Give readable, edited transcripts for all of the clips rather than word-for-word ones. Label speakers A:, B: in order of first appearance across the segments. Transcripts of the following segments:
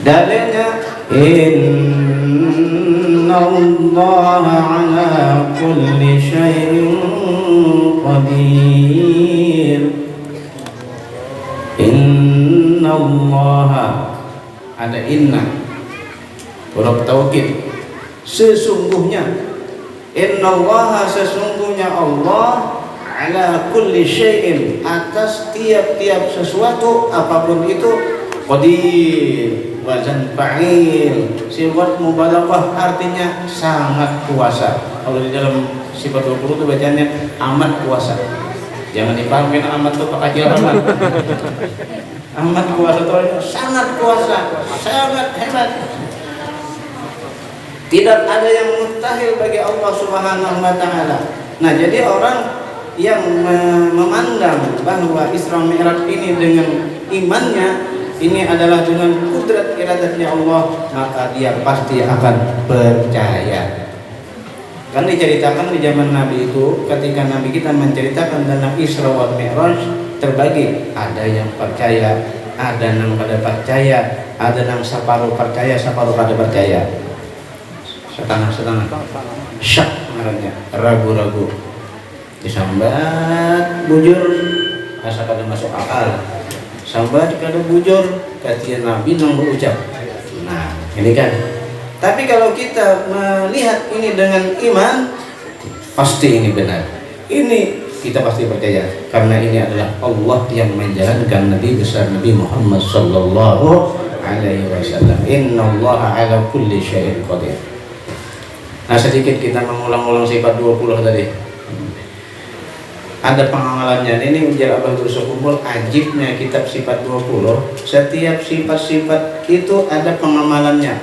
A: Dalilnya innallaha ala kulli syai'in qadir. Innallaha, ada inna huruf taukid, sesungguhnya. Innallaha, sesungguhnya Allah, ala kulli syai'in, atas tiap-tiap sesuatu apapun itu, qadir. Wazan fa'il, sifat mubalaghah, artinya sangat kuasa. Kalau di dalam sifat 20 itu bacanya amat kuasa. Jangan dipahamin amat itu pakai kecil amat. Amat kuasa itu sangat kuasa, sangat hebat. Tidak ada yang mustahil bagi Allah Subhanahu wa taala. Nah, jadi orang yang memandang bahwa Isra Mi'raj ini dengan imannya ini adalah dengan kudrat iradatnya Allah, maka dia pasti akan percaya. Kan diceritakan di zaman Nabi itu, ketika Nabi kita menceritakan tentang Isra wal Mi'raj, terbagi, ada yang percaya, ada yang kada percaya, ada yang separuh percaya, separuh kada percaya, setengah-setengah, syak namanya, ragu-ragu, disambat bujur, asa kada masuk akal. Sambat kada bujur, kata Nabi nunggu ucap. Nah, ini kan. Tapi kalau kita melihat ini dengan iman, pasti ini benar. Ini kita pasti percaya, karena ini adalah Allah yang menjalankan Nabi besar Nabi Muhammad sallallahu alaihi wasallam. Innallaha ala kulli syai'in qadir. Nah, sedikit kita mengulang-ulang sifat 20 tadi. Ada pengamalannya. Ini ujar Abah Guru Kumpul, ajibnya kitab sifat 20. Setiap sifat-sifat itu ada pengamalannya.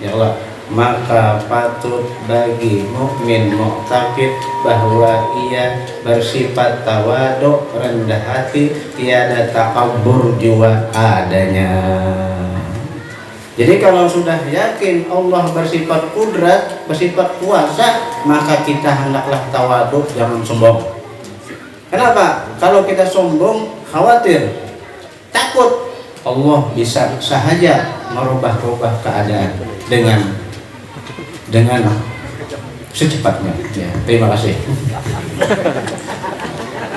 A: Ya Allah, maka patut bagi mukmin mu'taqid bahwa ia bersifat tawadhu, rendah hati, tiada takabbur jua adanya. Jadi kalau sudah yakin Allah bersifat kudrat, bersifat kuasa, maka kita hendaklah tawadhu, jangan sombong. Kenapa? Kalau kita sombong, khawatir, takut Allah bisa sahaja merubah-rubah keadaan dengan secepatnya. Ya, terima kasih.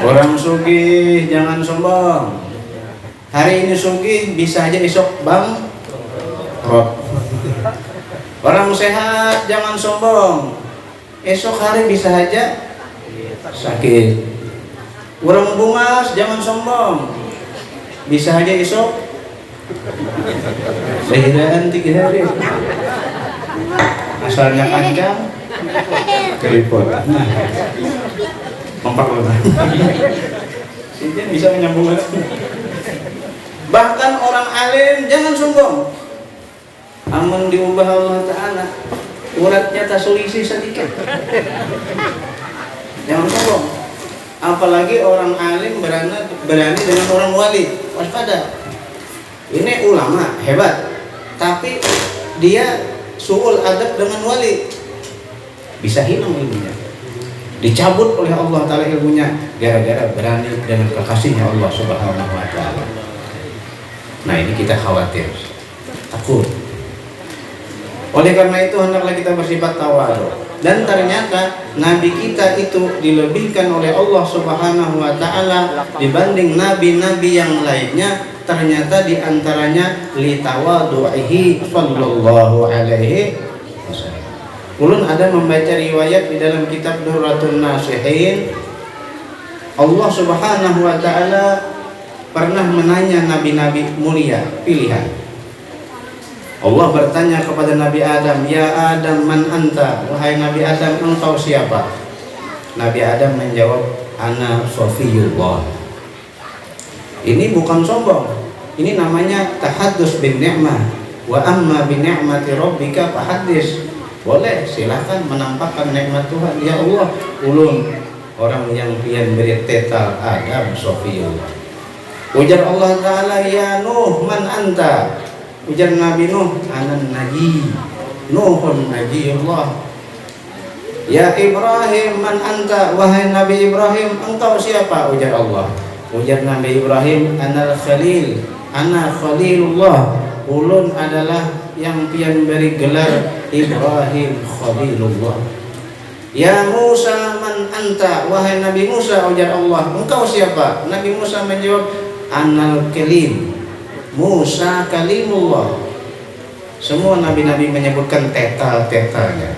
A: Orang sugih jangan sombong. Hari ini sugih, bisa aja esok bangkrut. Orang sehat jangan sombong. Esok hari bisa aja sakit. Orang bungas jangan sombong, bisa aja esok lahiran 3 hari, asalnya panjang keriput memperlebar. Ini bisa menyambung. Bahkan orang alim jangan sombong, amun diubah Allah Ta'ala uratnya tak selisih sedikit, jangan sombong. Apalagi orang alim berani dengan orang wali, waspada. Ini ulama hebat, tapi dia su'ul adab dengan wali, bisa hilang ilmunya, dicabut oleh Allah Ta'ala ilmunya gara-gara berani dengan kekasihnya Allah Subhanahu wa Ta'ala. Nah, ini kita khawatir, takut. Oleh karena itu hendaklah kita bersifat tawadhu. Dan ternyata Nabi kita itu dilebihkan oleh Allah Subhanahu wa Ta'ala dibanding nabi-nabi yang lainnya. Ternyata diantaranya litawadu'ihi sallallahu alaihi wasallam. Ulun ada membaca riwayat di dalam kitab Durratun Nasihin, Allah Subhanahu wa Ta'ala pernah menanya nabi-nabi mulia pilihan. Allah bertanya kepada Nabi Adam, "Ya Adam, man anta?" Wahai Nabi Adam, engkau siapa? Nabi Adam menjawab, "Ana Safiyullah." Ini bukan sombong. Ini namanya tahaddus bin ni'mah. Wa amma bi ni'mati rabbika fahaddis. Boleh, silakan menampakkan nikmat Tuhan. Ya Allah, ulun orang yang pian beri tetal Adam Safiyullah. Ujar Allah Ta'ala, "Ya Nuh, man anta?" Ujar Nabi Nuh, "Anan naji, Nuhun najiullah." "Ya Ibrahim, man anta?" Wahai Nabi Ibrahim, engkau siapa? Ujar Allah. Ujar Nabi Ibrahim, "Anal khalil, ana khalilullah." ulun adalah yang pian beri gelar Ibrahim Khalilullah. Ya Musa man anta, wahai Nabi Musa, ujar Allah, engkau siapa? Nabi Musa menjawab, Anal Kalim, Musa Kalimullah. Semua nabi-nabi menyebutkan teta-tetanya.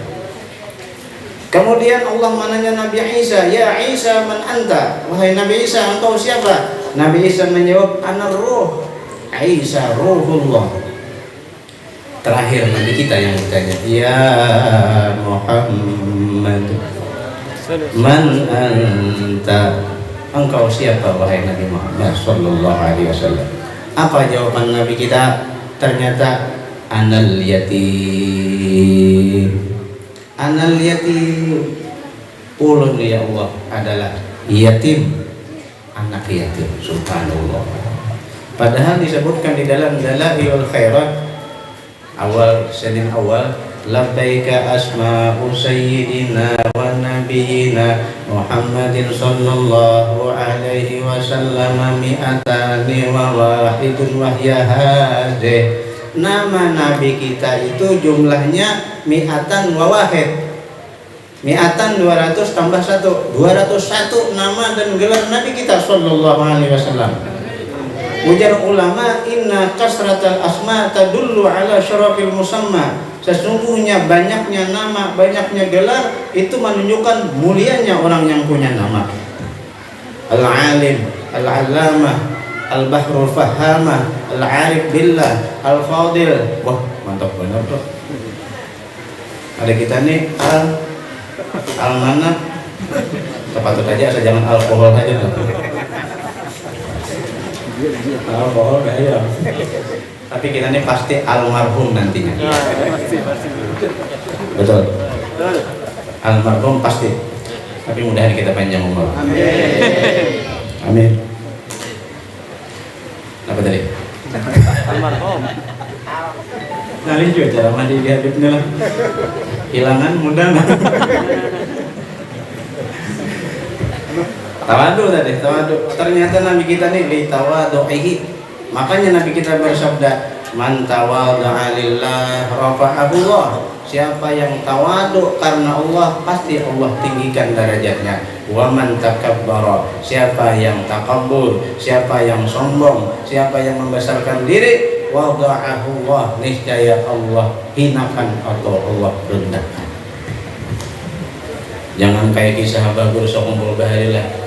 A: Kemudian Allah menanya Nabi Isa, ya Isa man anta, wahai Nabi Isa, engkau siapa? Nabi Isa menjawab, Anar Ruh, Isa Ruhullah. Terakhir Nabi kita yang ditanya, ya Muhammad man anta, engkau siapa wahai Nabi Muhammad sallallahu alaihi wasallam. Apa jawaban Nabi kita? Ternyata anal yatim. Anal yatim, ulun ya Allah adalah yatim, anak yatim. Subhanallah. Padahal disebutkan di dalam Dalailul Khairat awal Senin awal, labbaika asma'u sayyidina wa nabiyina Muhammadin sallallahu alaihi wasallam mi'atani wa wahidun wahya hadih. Nama nabi kita itu jumlahnya mi'atan wa wahid. Mi'atan 200 tambah 1, 201 nama dan gelar nabi kita sallallahu alaihi wasallam. Ujar ulama, inna kasratal asma tadullu ala syarafil musamma. Sesungguhnya banyaknya nama, banyaknya gelar itu menunjukkan mulianya orang yang punya nama. Al-alim, al-allamah, al-bahrul fahamah, al-arif billah, al-fadil. Wah, mantap benar tuh. Ada kita nih al-mana. Tepatut aja asal jangan alkohol aja tuh. Alkohol bahaya. Tapi kita ini pasti almarhum nantinya. Betul. Almarhum pasti. Tapi mudah-mudahan kita panjang umur. Amin. Apa tadi?
B: Almarhum.
A: Nalih juga cara mandi di Habibnya lah. Hilangan mudah nggak? Tawadu tadi, tawadu. Ternyata Nabi kita nih li tawadu'ihi. Makanya Nabi kita bersabda, man tawadha'a lillah rafa'ahullah. Siapa yang tawadu karena Allah, pasti Allah tinggikan derajatnya. Wa man takabbara, siapa yang takabbur, siapa yang sombong, siapa yang membesarkan diri, wada'ahullah, niscaya Allah hinakan atau Allah rendahkan. Jangan kayak kisah bagus sok kumpul baharilah.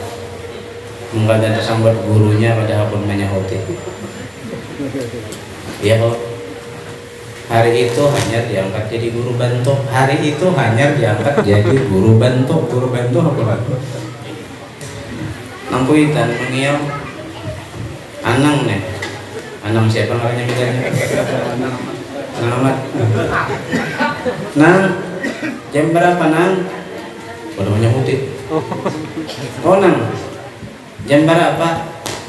A: Mengada tersambat gurunya pada pun menyahuti. Ya Allah, hari itu hanya diangkat jadi guru bantu. Hari itu hanya diangkat jadi guru bantu. Guru bantu apa lagi? Nangkuitan mengiau Anang nih. Anang siapa namanya bedanya? Anang Ahmad. Nang, jam berapa Nang? Pada menyahuti. Oh Nang, jam berapa?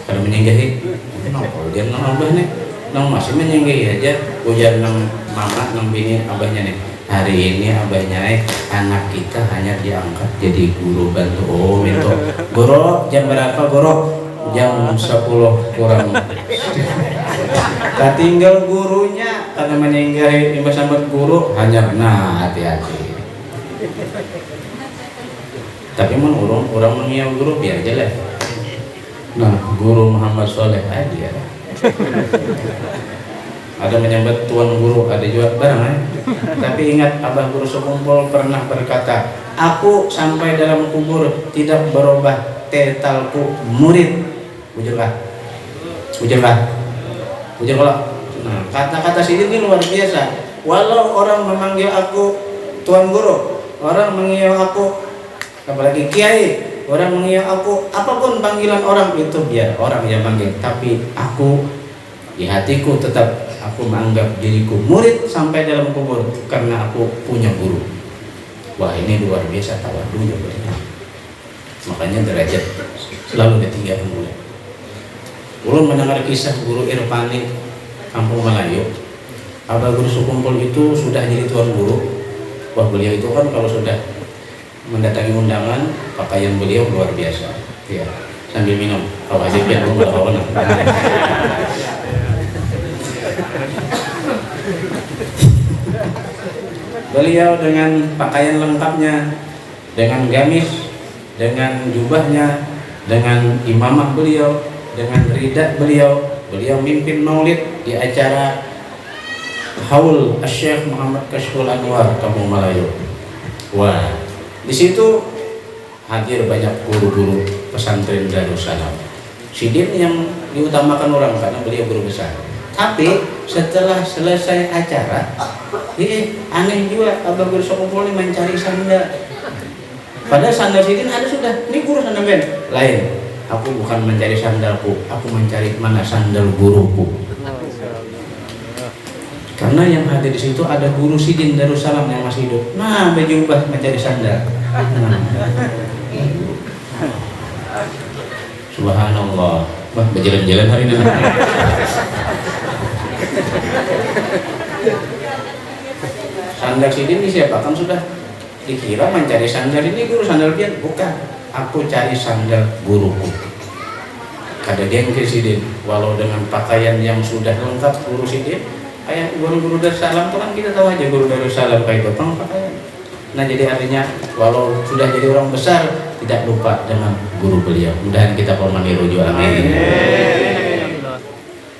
A: Pada menyenggahi. Kenapa dia nang abah nih? Nang masih menyenggahi aja. Ujar nang mama, nang bini abahnya nih. Hari ini abahnya anak kita hanya diangkat jadi guru bantu. Oh minta guru jam berapa guru? Jam 10 kurang. Tak tinggal gurunya karena menyenggahi imbas sambat guru hanya nah hati-hati. Tapi mun orang mengiau guru biar aja lah. Nah, guru Muhammad Soleh aja. Ada menyambat tuan guru, ada juga barang. Tapi ingat, abah guru sekumpul pernah berkata, aku sampai dalam kubur tidak berubah tetalku murid. Ujurlah. Nah, kata-kata sini ini luar biasa. Walau orang memanggil aku tuan guru, orang mengiau aku apalagi kiai, orang mengiau aku, apapun panggilan orang itu biar orang yang panggil, tapi aku di hatiku tetap aku menganggap diriku murid sampai dalam kubur karena aku punya guru. Wah, ini luar biasa tawadunya berarti. Makanya derajat selalu ditinggalkan mulai. Ulun mendengar kisah guru Irfani Kampung Melayu. Abah guru sekumpul itu sudah jadi tuan guru. Wah, beliau itu kan kalau sudah mendatangi undangan, pakaian beliau luar biasa. Ya, sambil minum. Kalau aja biar belum Beliau dengan pakaian lengkapnya, dengan gamis, dengan jubahnya, dengan imamah beliau, dengan rida beliau mimpin maulid di acara Haul Syekh Muhammad Kashful Anwar Kampung Melayu. Wah, di situ hadir banyak guru-guru pesantren Darussalam. Sidin yang diutamakan orang karena beliau guru besar. Tapi setelah selesai acara, aneh juga Abah Guru Sokopol ini mencari sandal. Padahal sandal Sidin ada sudah. Ini guru sandal ben. Lain. Aku bukan mencari sandalku, aku mencari mana sandal guruku. Karena yang ada di situ ada guru Sidin Darussalam yang masih hidup. Nah, baju ubah mencari sandal. Subhanallah. Wah, berjalan-jalan hari ini. Sandal Sidin ini siapa? Kan sudah dikira mencari sandal ini guru sandal pian. Bukan. Aku cari sandal guruku. Kada dia ke Sidin. Walau dengan pakaian yang sudah lengkap guru Sidin, kayak guru-guru Darussalam itu kan kita tahu aja guru Darussalam kayak itu pakaian. Nah, jadi artinya walau sudah jadi orang besar tidak lupa dengan guru beliau. Mudahan kita hormati rujuk, amin.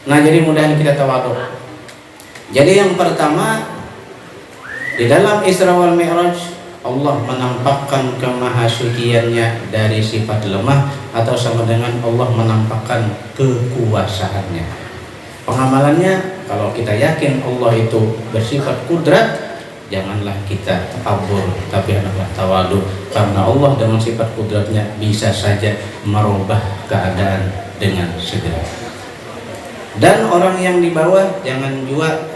A: Nah, jadi mudahan kita tawadhu. Jadi yang pertama di dalam Isra wal Mi'raj Allah menampakkan kemahasuciannya dari sifat lemah atau sama dengan Allah menampakkan kekuasaannya. Pengamalannya kalau kita yakin Allah itu bersifat kudrat, janganlah kita takabur, tapi hendaklah tawadhu, karena Allah dengan sifat kudratnya bisa saja merubah keadaan dengan segera. Dan orang yang di bawah jangan jua,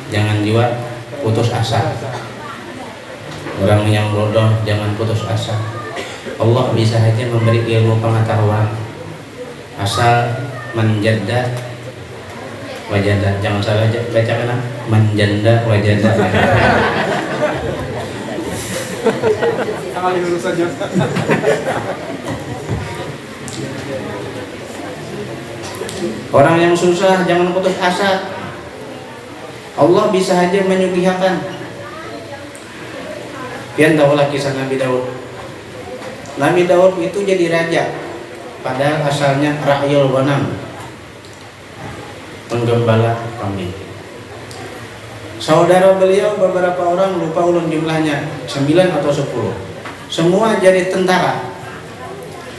A: jangan jua putus asa. Orang yang bodoh jangan putus asa. Allah bisa saja memberi ilmu pengetahuan, asal menjanda wajada, jangan salah baca kan, menjanda wajada. Orang yang susah jangan putus asa. Allah bisa saja menyugihakan. Pian tahulah kisah Nabi Daud. Nabi Daud itu jadi raja, padahal asalnya ra'yul ghanam, penggembala kambing. Saudara beliau beberapa orang, lupa ulun jumlahnya, 9 atau 10. Semua jadi tentara.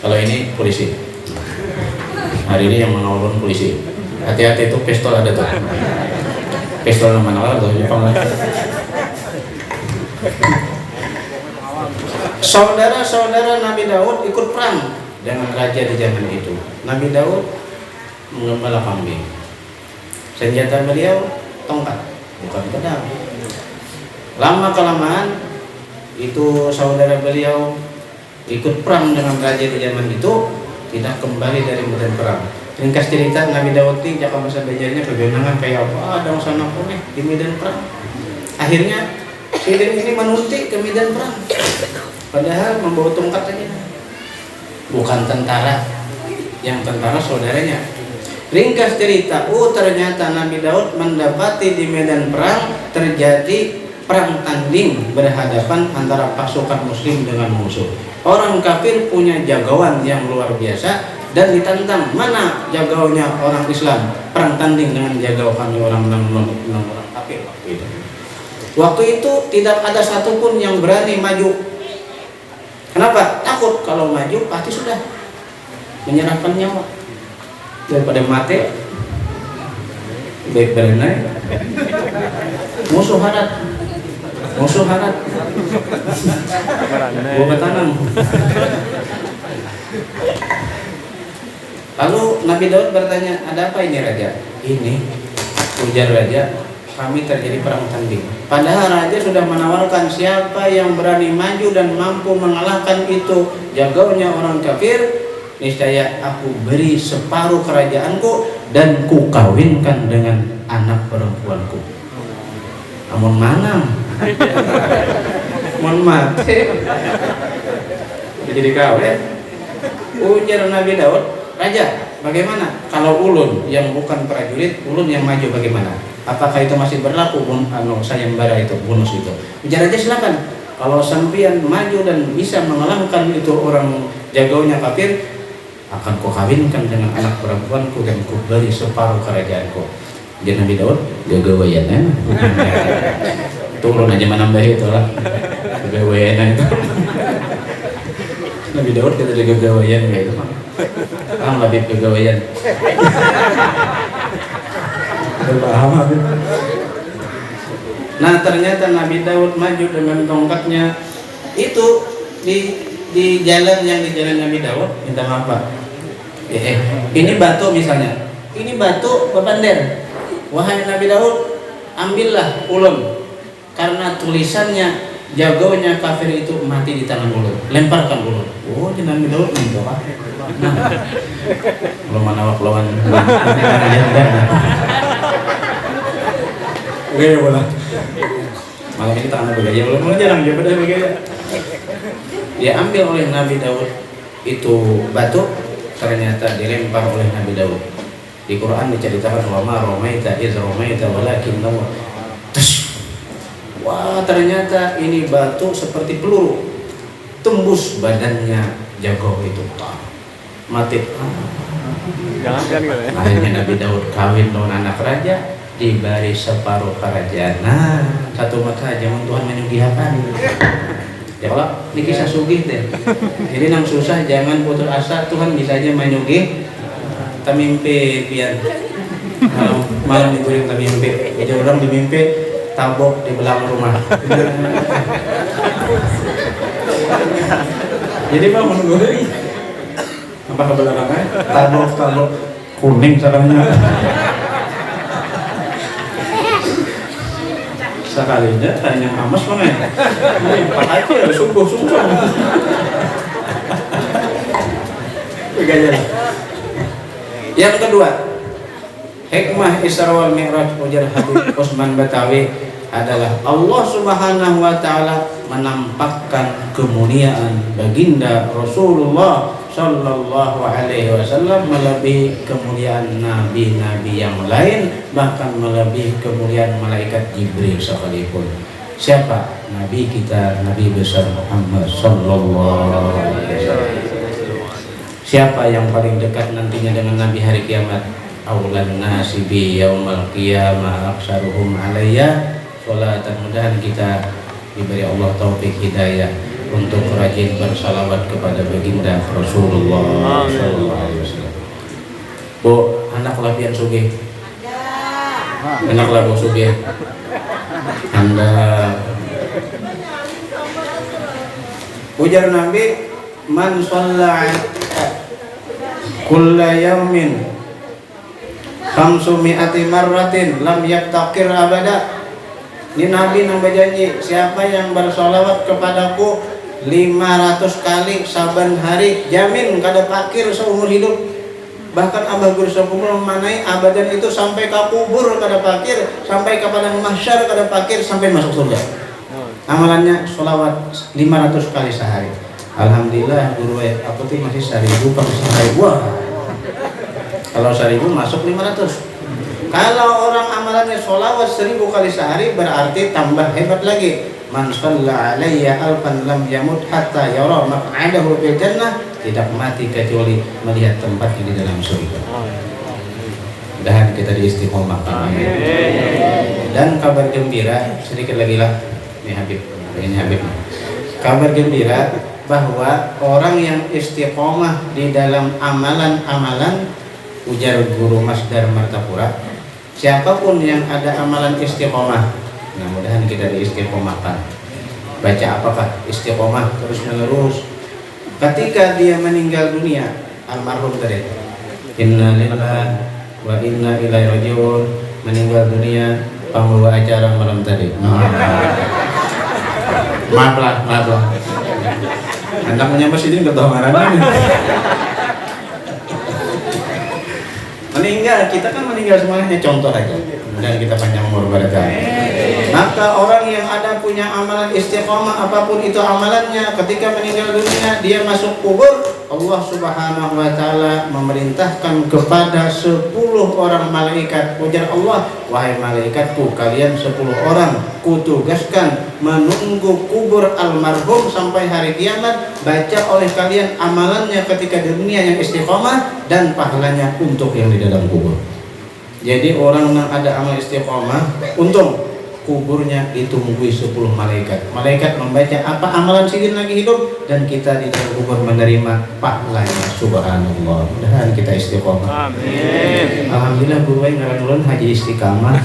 A: Kalau ini polisi. Hari ini yang mengawal polisi. Hati-hati itu pistol ada tuh. Pistol mana tuh Jepang lah. Saudara-saudara Nabi Daud ikut perang dengan raja di zaman itu. Nabi Daud menggembala kambing. Senjata beliau tongkat, bukan pedang. Lama kelamaan itu saudara beliau ikut perang dengan raja di zaman itu, tidak kembali dari medan perang. Ringkas cerita, Nabi Daud ini jaka masa belajarnya kegenangan kayak apa, ada sana pun di medan perang. Akhirnya Sidin ini menunti ke medan perang, padahal membawa tongkat saja, bukan tentara. Yang tentara saudaranya. Ringkas cerita, ternyata Nabi Daud mendapati di medan perang terjadi perang tanding berhadapan antara pasukan muslim dengan musuh. Orang kafir punya jagoan yang luar biasa dan ditantang, mana jagoannya orang Islam, perang tanding dengan jago kami orang kafir. Waktu itu tidak ada satupun yang berani maju. Kenapa? Takut kalau maju pasti sudah menyerahkan nyawa. Daripada mati baik berenai, musuh harat bukan tanam. Lalu Nabi Daud bertanya, ada apa ini raja? Ini, ujar raja, kami terjadi perang tanding. Padahal raja sudah menawarkan, siapa yang berani maju dan mampu mengalahkan itu jagoannya orang kafir, niscaya aku beri separuh kerajaanku dan ku kawinkan dengan anak perempuanku. Amun mana? Mohon mati. Jadi kawin. Ujar Nabi Daud, raja, bagaimana kalau ulun yang bukan prajurit, ulun yang maju bagaimana? Apakah itu masih berlaku sayembara itu, bonus itu? Bicara aja silakan. Kalau sampean maju dan bisa mengalahkan itu orang jagonya kafir, akan ku kawinkan dengan anak perempuanku dan ku beri separuh kerajaanku. Jadi Nabi Daud gagawayan turun aja menambah itu lah gagawayan itu. Nabi Daud kata dia gagawayan kayak itu. Lebih gagawayan. Nah ternyata Nabi Daud maju dengan tongkatnya itu di jalan Nabi Daud, minta maaf Pak. Ini batu misalnya, ini batu bepander. Wahai Nabi Daud, ambillah ulun, karena tulisannya jagonya kafir itu mati di tangan ulun, lemparkan ulun. Oh, jadi Nabi Daud minta Pak. Nah, belum manawak lawan. Oke, boleh. Malam ini tangan bergaya, belum jarang juga pada bergaya. Dia ambil oleh Nabi Daud itu batu, ternyata dilempar oleh Nabi Daud. Di Quran diceritakan wa ma ramaita iz ramaita walakin Allah. Wah, ternyata ini batu seperti peluru tembus badannya jago itu. Mati.
B: Jangan kan gitu ya.
A: Akhirnya Nabi Daud kawin dengan anak raja, diberi separuh kerajaan. Nah, satu mata jangan Tuhan menyugihakan. Ya kalau ini kisah sugih deh. Jadi nang susah jangan putus asa, Tuhan bisa aja menyugih. Tamimpi pian. Malam diguring tamimpi. Jadi orang dimimpi tabok di belakang rumah. Jadi Pak menunggu apa ke belakangnya? Tabok kuning sarangnya. Sekalinya tanya amas mana? Pakai itu ya sungguh. Gaya. Yang kedua, hikmah Isra wal Mi'raj ujar Habib Utsman Batawi adalah Allah Subhanahu wa taala menampakkan kemuliaan baginda Rasulullah sallallahu alaihi wasallam melebihi kemuliaan nabi-nabi yang lain, bahkan melebihi kemuliaan malaikat Jibril sekalipun. Siapa? Nabi kita, Nabi besar Muhammad sallallahu alaihi wasallam. Siapa yang paling dekat nantinya dengan Nabi hari kiamat? Aulan nasi bi yaumal qiyamah aksaruhum alayya sholatan. Mudahan kita diberi Allah taufik hidayah untuk rajin bersalawat kepada baginda Rasulullah sallallahu alaihi wasallam. Bu, anak lapian sugih. Anak labu sugih. Anda ujar Nabi, man shalla kulla yaumin khamsumi'ati marratin lam yaktaqir abada. Ini Nabi nang berjanji, siapa yang bersolawat kepadaku 500 kali saban hari, jamin kada pakir seumur hidup. Bahkan Abah Guru Sokumul manai abadan itu sampai ke kubur kada pakir, sampai ke padang mahsyar kada pakir, sampai masuk surga. Amalannya solawat 500 kali sehari. Alhamdulillah guru aku tuh masih 1000 per sehari. Wah, kalau 1000 masuk 500. Kalau orang amalannya sholawat 1000 kali sehari, berarti tambah hebat lagi. Man shalla alayya alfan lam yamut hatta yara maq'adahu fil jannah, tidak mati kecuali melihat tempatnya di dalam surga. Mudahan kita diistiqomahkan. Dan kabar gembira sedikit lagi lah, ini Habib. Kabar gembira bahwa orang yang istiqomah di dalam amalan-amalan, ujar Guru Masdar Martapura, siapapun yang ada amalan istiqomah, nah mudahan kita diistiqomahkan. Baca apakah istiqomah terus menerus. Ketika dia meninggal dunia, almarhum tadi, inna lillahi wa inna ilaihi rajiun, meninggal dunia pembawa acara malam tadi. Maaf lah. Anak menyampas ini nggak tahu marahnya. Meninggal, kita kan meninggal semuanya, contoh aja. Dan kita panjang umur barakah. Maka orang yang ada punya amalan istiqomah, apapun itu amalannya, ketika meninggal dunia dia masuk kubur, Allah Subhanahu wa taala memerintahkan kepada 10 orang malaikat. Ujar Allah, wahai malaikatku, kalian 10 orang kutugaskan menunggu kubur almarhum sampai hari kiamat. Baca oleh kalian amalannya ketika di dunia yang istiqomah dan pahalanya untuk yang di dalam kubur. Jadi orang yang ada amal istiqomah, untung kuburnya ditunggui 10 malaikat. Malaikat membaca apa amalan sidin lagi hidup, dan kita di dalam kubur menerima pahalanya. Subhanallah. Mudah-mudahan kita istiqomah.
B: Amin.
A: Alhamdulillah gue ngaran haji istiqamah.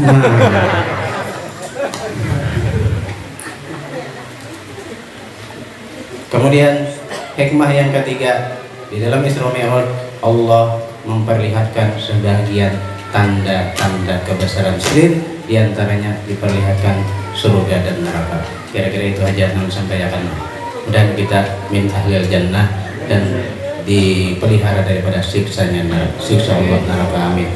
A: Kemudian hikmah yang ketiga, di dalam Isra Mi'raj Allah memperlihatkan sebagian tanda-tanda kebesaran sidin. Di antaranya diperlihatkan surga dan neraka. Kira-kira itu aja yang sampaikan. Dan kita min ahlil jannah dan dipelihara daripada siksa Allah neraka. Amin.